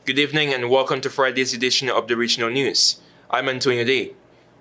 Good evening and welcome to Friday's edition of the Regional News. I'm Antonio Day.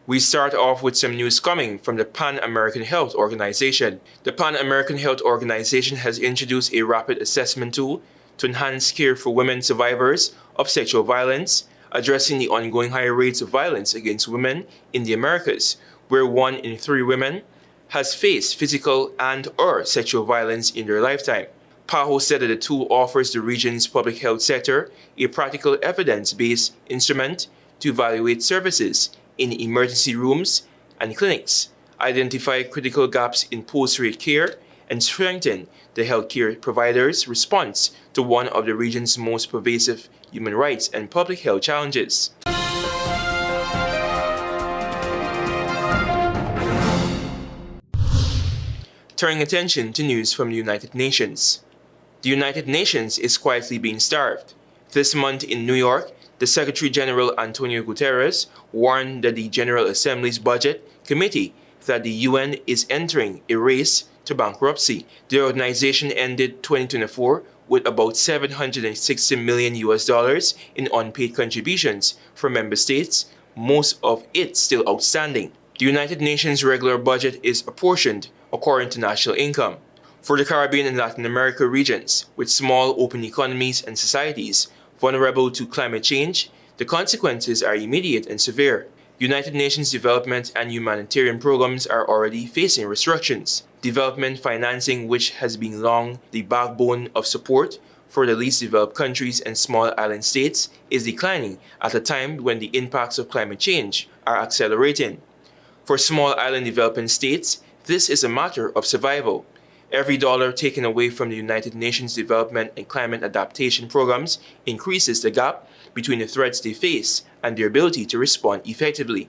We start off with some news coming from the Pan-American Health Organization. The Pan-American Health Organization has introduced a rapid assessment tool to enhance care for women survivors of sexual violence, addressing the ongoing high rates of violence against women in the Americas, where 1 in 3 women has faced physical and/or sexual violence in their lifetime. PAHO said that the tool offers the region's public health sector a practical evidence-based instrument to evaluate services in emergency rooms and clinics, identify critical gaps in post-rate care, and strengthen the healthcare providers' response to one of the region's most pervasive human rights and public health challenges. Turning attention to news from the United Nations. The United Nations is quietly being starved. This month in New York, the Secretary General Antonio Guterres warned that the General Assembly's Budget Committee that the UN is entering a race to bankruptcy. The organization ended 2024 with about $760 million in unpaid contributions from member states, most of it still outstanding. The United Nations regular budget is apportioned according to national income. For the Caribbean and Latin America regions, with small open economies and societies vulnerable to climate change, the consequences are immediate and severe. United Nations development and humanitarian programs are already facing restrictions. Development financing, which has been long the backbone of support for the least developed countries and small island states, is declining at a time when the impacts of climate change are accelerating. For small island developing states, this is a matter of survival. Every dollar taken away from the United Nations development and climate adaptation programs increases the gap between the threats they face and their ability to respond effectively.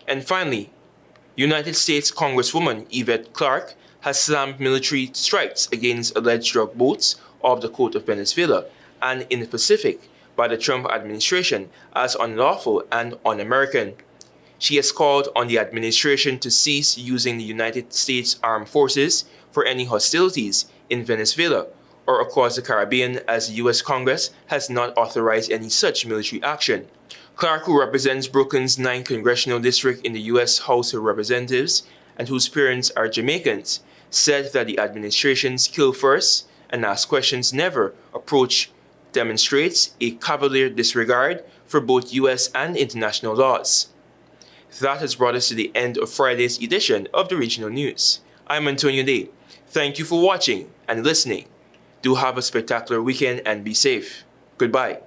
And finally, United States Congresswoman Yvette Clarke has slammed military strikes against alleged drug boats off the coast of Venezuela and in the Pacific by the Trump administration as unlawful and un-American. She has called on the administration to cease using the United States Armed Forces for any hostilities in Venezuela or across the Caribbean, as the U.S. Congress has not authorized any such military action. Clarke, who represents Brooklyn's 9th Congressional District in the U.S. House of Representatives and whose parents are Jamaicans, said that the administration's kill first and ask questions never approach demonstrates a cavalier disregard for both U.S. and international laws. That has brought us to the end of Friday's edition of the Regional News. I'm Antonio Day. Thank you for watching and listening. Do have a spectacular weekend and be safe. Goodbye.